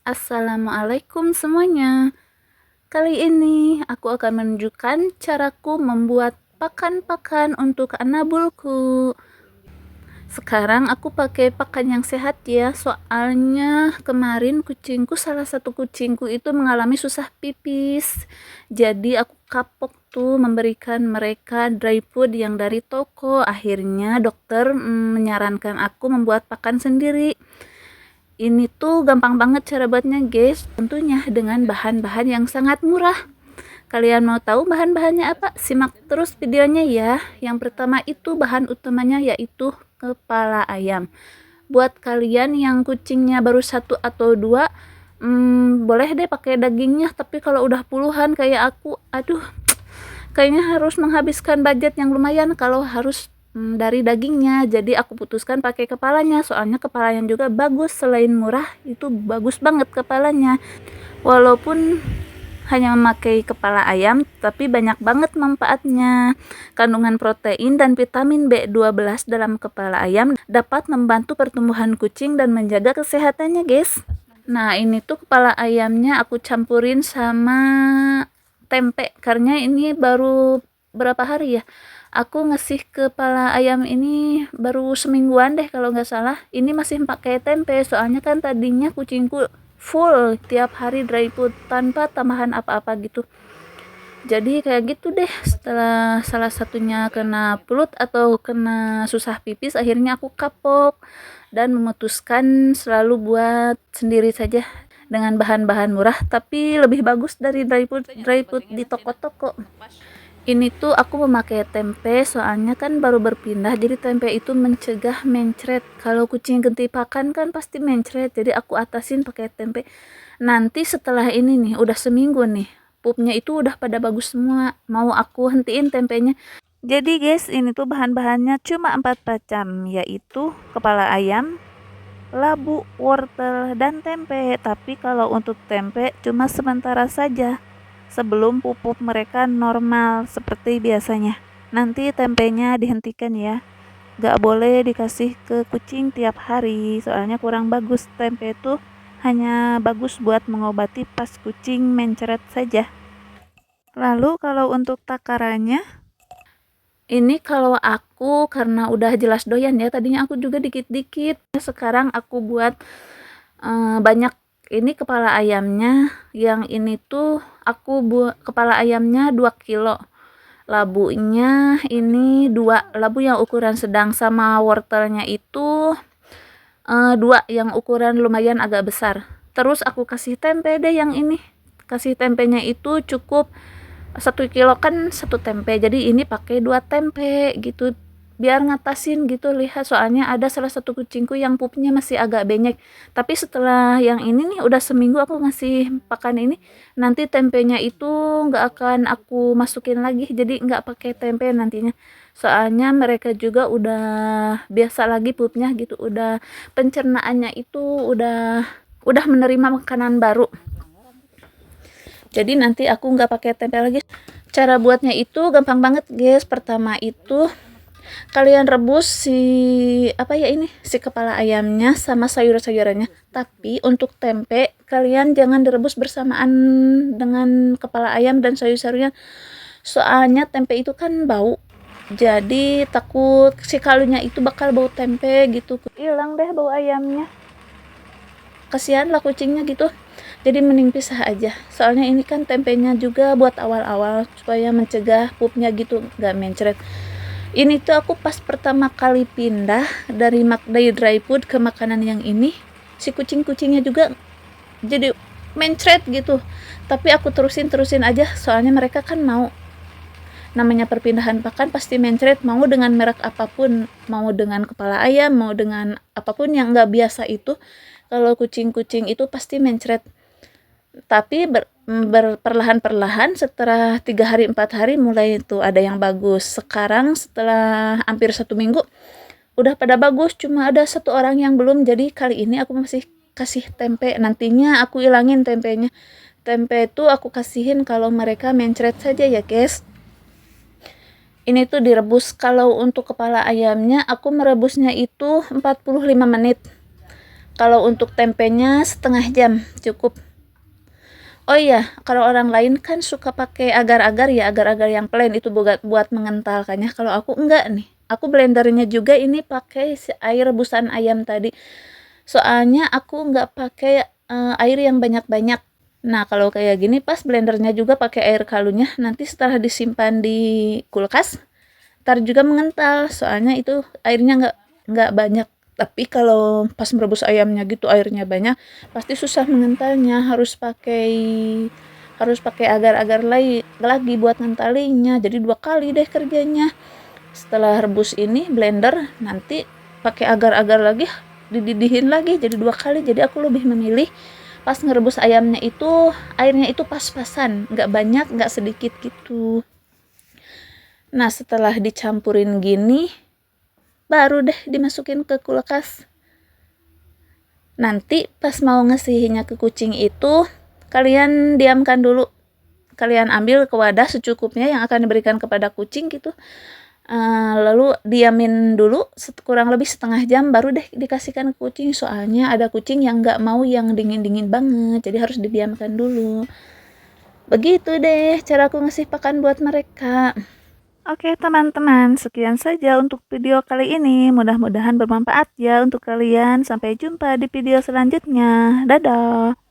Assalamualaikum semuanya. Kali ini aku akan menunjukkan caraku membuat pakan-pakan untuk anabulku. Sekarang aku pakai pakan yang sehat ya, soalnya kemarin salah satu kucingku itu mengalami susah pipis. Jadi aku kapok tuh memberikan mereka dry food yang dari toko. Akhirnya dokter menyarankan aku membuat pakan sendiri. Ini tuh gampang banget cara buatnya guys, tentunya dengan bahan-bahan yang sangat murah. Kalian mau tahu bahan-bahannya apa? Simak terus videonya ya. Yang pertama itu bahan utamanya yaitu kepala ayam. Buat kalian yang kucingnya baru satu atau dua, boleh deh pakai dagingnya. Tapi kalau udah puluhan kayak aku, aduh, kayaknya harus menghabiskan budget yang lumayan kalau harus dari dagingnya. Jadi aku putuskan pakai kepalanya, soalnya kepalanya juga bagus. Selain murah, itu bagus banget kepalanya. Walaupun hanya memakai kepala ayam, tapi banyak banget manfaatnya. Kandungan protein dan vitamin B12 dalam kepala ayam dapat membantu pertumbuhan kucing dan menjaga kesehatannya guys. Nah, ini tuh kepala ayamnya aku campurin sama tempe, karena ini baru berapa hari ya, aku ngasih kepala ayam ini baru semingguan deh kalau nggak salah. Ini masih pakai tempe, soalnya kan tadinya kucingku full tiap hari dry food tanpa tambahan apa-apa gitu. Jadi kayak gitu deh, setelah salah satunya kena pelut atau kena susah pipis, akhirnya aku kapok dan memutuskan selalu buat sendiri saja dengan bahan-bahan murah tapi lebih bagus dari dry food di toko-toko. Ini tuh aku memakai tempe, soalnya kan baru berpindah, jadi tempe itu mencegah mencret. Kalau kucing ganti pakan kan pasti mencret, jadi aku atasin pakai tempe. Nanti setelah ini nih, udah seminggu nih, pupnya itu udah pada bagus semua. Mau aku hentiin tempenya. Jadi guys, ini tuh bahan-bahannya cuma 4 macam, yaitu kepala ayam, labu, wortel, dan tempe. Tapi kalau untuk tempe cuma sementara saja, sebelum pupuk mereka normal seperti biasanya. Nanti tempenya dihentikan ya. Gak boleh dikasih ke kucing tiap hari, soalnya kurang bagus. Tempe itu hanya bagus buat mengobati pas kucing mencret saja. Lalu kalau untuk takarannya, ini kalau aku karena udah jelas doyan ya, tadinya aku juga dikit-dikit. Sekarang aku buat banyak. Ini kepala ayamnya, yang ini tuh aku buat kepala ayamnya 2 kilo. Labunya ini 2 labu yang ukuran sedang, sama wortelnya itu 2 yang ukuran lumayan agak besar. Terus aku kasih tempe deh yang ini. Kasih tempenya itu cukup 1 kilo kan 1 tempe, jadi ini pakai 2 tempe gitu, biar ngatasin gitu. Lihat, soalnya ada salah satu kucingku yang pupnya masih agak benyek, tapi setelah yang ini nih udah seminggu aku ngasih pakan ini, nanti tempenya itu nggak akan aku masukin lagi, jadi nggak pakai tempe nantinya, soalnya mereka juga udah biasa lagi pupnya gitu, udah pencernaannya itu udah menerima makanan baru. Jadi nanti aku nggak pakai tempe lagi. Cara buatnya itu gampang banget guys. Pertama itu kalian rebus si kepala ayamnya sama sayur-sayurannya. Tapi untuk tempe kalian jangan direbus bersamaan dengan kepala ayam dan sayur-sayurnya, soalnya tempe itu kan bau. Jadi takut si kaldunya itu bakal bau tempe gitu, hilang deh bau ayamnya. Kasihan lah kucingnya gitu. Jadi mending pisah aja, soalnya ini kan tempenya juga buat awal-awal supaya mencegah pupnya gitu gak mencret. Ini tuh aku pas pertama kali pindah dari dry food ke makanan yang ini, si kucing-kucingnya juga jadi mencret gitu, tapi aku terusin aja, soalnya mereka kan mau. Namanya perpindahan pakan pasti mencret, mau dengan merek apapun, mau dengan kepala ayam, mau dengan apapun yang nggak biasa itu, kalau kucing-kucing itu pasti mencret. Tapi perlahan-perlahan setelah 3 hari 4 hari mulai itu ada yang bagus. Sekarang setelah hampir 1 minggu udah pada bagus, cuma ada 1 orang yang belum, jadi kali ini aku masih kasih tempe. Nantinya aku ilangin tempenya. Tempe itu aku kasihin kalau mereka mencret saja ya guys. Ini tuh direbus. Kalau untuk kepala ayamnya aku merebusnya itu 45 menit. Kalau untuk tempenya setengah jam cukup. Oh iya, kalau orang lain kan suka pakai agar-agar ya, agar-agar yang plain itu buat mengentalkannya. Kalau aku enggak nih. Aku blendernya juga ini pakai air rebusan ayam tadi. Soalnya aku enggak pakai air yang banyak-banyak. Nah, kalau kayak gini pas blendernya juga pakai air kaldunya, nanti setelah disimpan di kulkas, entar juga mengental. Soalnya itu airnya enggak banyak. Tapi kalau pas merebus ayamnya gitu airnya banyak, pasti susah mengentalnya. Harus pakai agar-agar lagi buat ngentalinya. Jadi 2 kali deh kerjanya. Setelah rebus ini blender, nanti pakai agar-agar lagi, dididihin lagi jadi 2 kali. Jadi aku lebih memilih pas ngerebus ayamnya itu airnya itu pas-pasan, nggak banyak nggak sedikit gitu. Nah, setelah dicampurin gini baru deh dimasukin ke kulkas. Nanti pas mau ngasihinnya ke kucing itu kalian diamkan dulu, kalian ambil ke wadah secukupnya yang akan diberikan kepada kucing gitu. Lalu diamin dulu kurang lebih setengah jam baru deh dikasihkan ke kucing. Soalnya ada kucing yang nggak mau yang dingin-dingin banget, jadi harus didiamkan dulu. Begitu deh cara aku ngasih pakan buat mereka. Oke teman-teman, sekian saja untuk video kali ini. Mudah-mudahan bermanfaat ya untuk kalian. Sampai jumpa di video selanjutnya. Dadah!